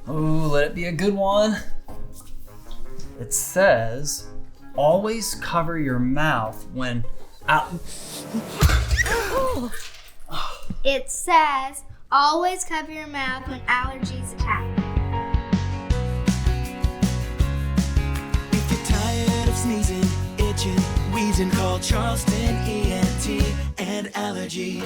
Ooh, let it be a good one. It says, always cover your mouth when out. It says, always cover your mouth when allergies attack. If you're tired of sneezing, itching, wheezing, call Charleston ENT and Allergy.